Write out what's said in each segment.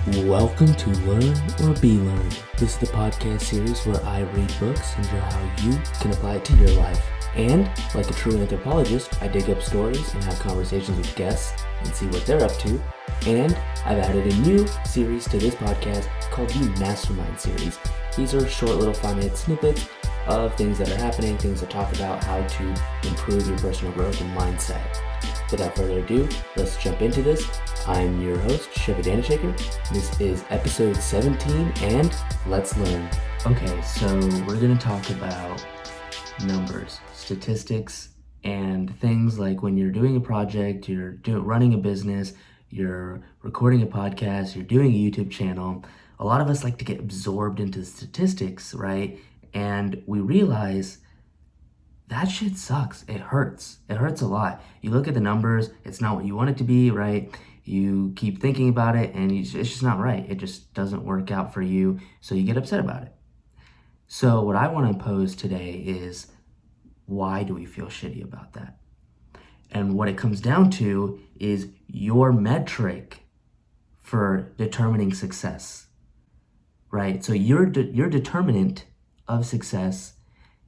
Welcome to Learn or Be Learned. This is the podcast series where I read books and show how you can apply it to your life. And, like a true anthropologist, I dig up stories and have conversations with guests and see what they're up to. And I've added a new series to this podcast called the Mastermind Series. These are short little 5-minute snippets of things that are happening, things to talk about, how to improve your personal growth and mindset. Without further ado, let's jump into this. I'm your host, Chevy Danashaker. This is episode 17, and let's learn. Okay, so we're going to talk about numbers, statistics, and things like when you're doing a project, you're running a business, you're recording a podcast, you're doing a YouTube channel. A lot of us like to get absorbed into statistics, right? And we realize that shit sucks. It hurts. It hurts a lot. You look at the numbers, it's not what you want it to be, right? You keep thinking about it and it's just not right. It just doesn't work out for you, so you get upset about it. So what I want to pose today is, why do we feel shitty about that? And what it comes down to is your metric for determining success, right? So your determinant of success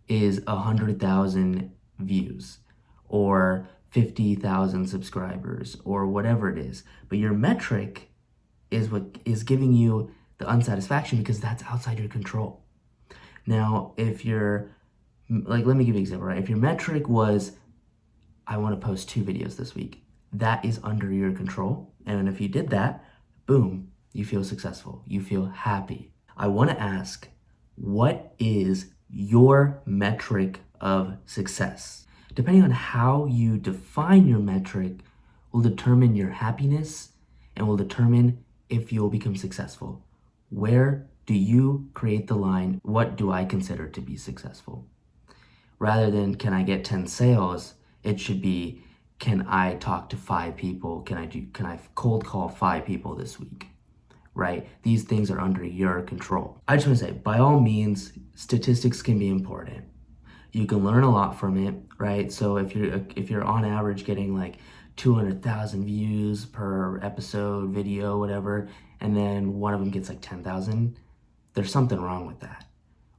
is 100,000 views or 50,000 subscribers or whatever it is. But your metric is what is giving you the unsatisfaction because that's outside your control. Now, if you're, like, let me give you an example, right? If your metric was, I want to post 2 videos this week, that is under your control. And if you did that, boom, you feel successful. You feel happy. I want to ask, what is your metric of success? Depending on how you define your metric will determine your happiness and will determine if you'll become successful. Where do you create the line? What do I consider to be successful? Rather than, can I get 10 sales? It should be, can I talk to 5 people? Can I cold call 5 people this week? Right? These things are under your control. I just want to say, by all means, statistics can be important. You can learn a lot from it, right? So if you're on average getting like 200,000 views per episode, video, whatever, and then one of them gets like 10,000, there's something wrong with that.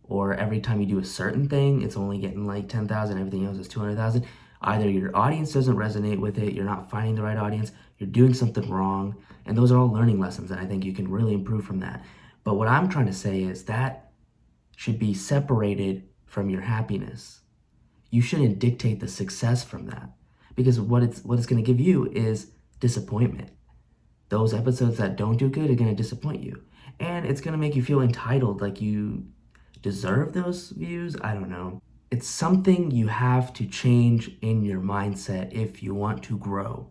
Or every time you do a certain thing, it's only getting like 10,000, everything else is 200,000. Either your audience doesn't resonate with it, you're not finding the right audience, you're doing something wrong, and those are all learning lessons, and I think you can really improve from that. But what I'm trying to say is that should be separated from your happiness. You shouldn't dictate the success from that, because what it's going to give you is disappointment. Those episodes that don't do good are going to disappoint you, and it's going to make you feel entitled, like you deserve those views. I don't know. It's something you have to change in your mindset if you want to grow.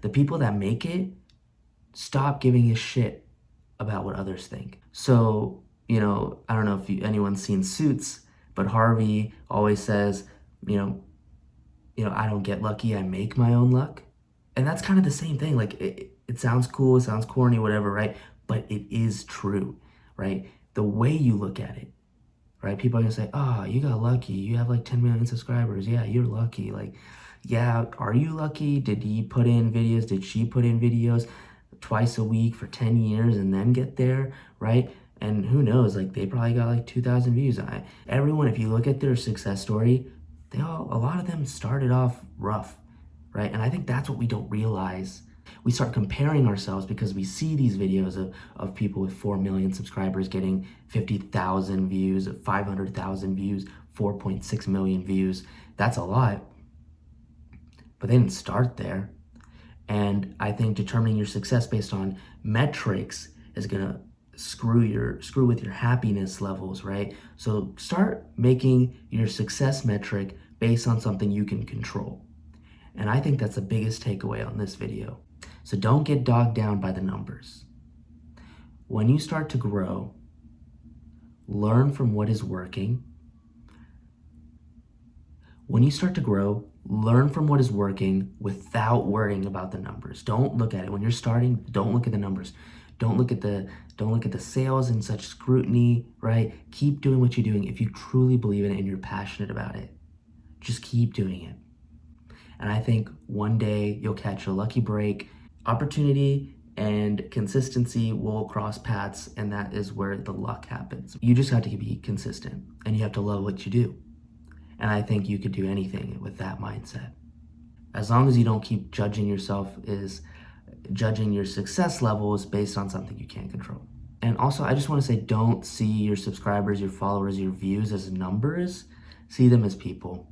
The people that make it stop giving a shit about what others think. So, I don't know if anyone's seen Suits, but Harvey always says, I don't get lucky, I make my own luck. And that's kind of the same thing. Like, it sounds cool, it sounds corny, whatever, right? But it is true, right? The way you look at it, right? People are gonna say, oh, you got lucky, you have like 10 million subscribers. Yeah, you're lucky. Like, yeah, are you lucky? Did he put in videos? Did she put in videos twice a week for 10 years and then get there, right? And who knows, like, they probably got like 2,000 views. Everyone, if you look at their success story, a lot of them started off rough, right? And I think that's what we don't realize. We start comparing ourselves because we see these videos of people with 4 million subscribers getting 50,000 views, 500,000 views, 4.6 million views. That's a lot. But they didn't start there. And I think determining your success based on metrics is gonna screw with your happiness levels, right? So start making your success metric based on something you can control. And I think that's the biggest takeaway on this video. So don't get bogged down by the numbers. When you start to grow, learn from what is working. When you start to grow, learn from what is working without worrying about the numbers. Don't look at it. When you're starting, don't look at the numbers. Don't look at the sales and such scrutiny, right? Keep doing what you're doing. If you truly believe in it and you're passionate about it, just keep doing it. And I think one day you'll catch a lucky break, opportunity, and consistency will cross paths, and that is where the luck happens. You just have to be consistent, and you have to love what you do. And I think you could do anything with that mindset. As long as you don't keep judging yourself, is judging your success levels based on something you can't control. And also, I just want to say, don't see your subscribers, your followers, your views as numbers. See them as people.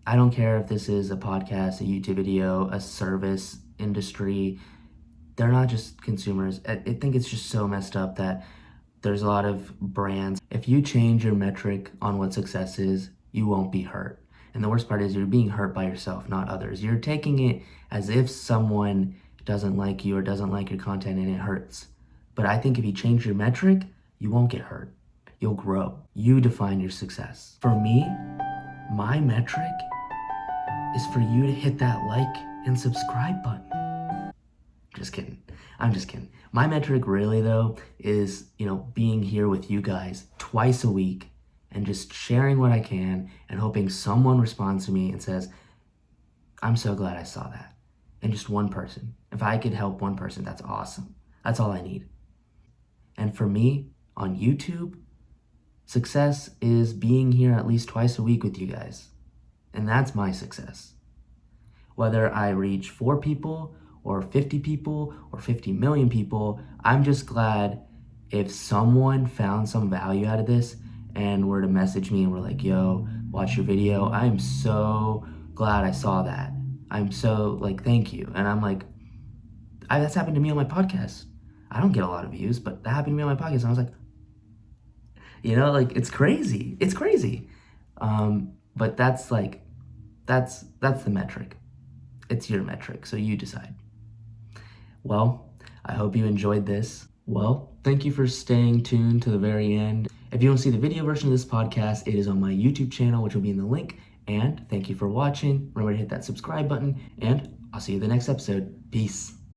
I don't care if this is a podcast, a YouTube video, a service industry. They're not just consumers. I think it's just so messed up that there's a lot of brands. If you change your metric on what success is, you won't be hurt. And the worst part is you're being hurt by yourself, not others. You're taking it as if someone doesn't like you or doesn't like your content, and it hurts. But I think if you change your metric, you won't get hurt. You'll grow. You define your success. For me, my metric is for you to hit that like and subscribe button. Just kidding. I'm just kidding. My metric really though is, being here with you guys twice a week and just sharing what I can and hoping someone responds to me and says, I'm so glad I saw that. And just one person. If I could help one person, that's awesome. That's all I need. And for me, on YouTube, success is being here at least twice a week with you guys. And that's my success. Whether I reach 4 people or 50 people or 50 million people, I'm just glad if someone found some value out of this and were to message me and were like, yo, watch your video. I am so glad I saw that. I'm so thank you. And I'm like, that's happened to me on my podcast. I don't get a lot of views, but that happened to me on my podcast. And I was like, it's crazy. It's crazy. But that's the metric. It's your metric, so you decide. Well, I hope you enjoyed this. Well, thank you for staying tuned to the very end. If you want to see the video version of this podcast, it is on my YouTube channel, which will be in the link. And thank you for watching. Remember to hit that subscribe button, and I'll see you in the next episode. Peace.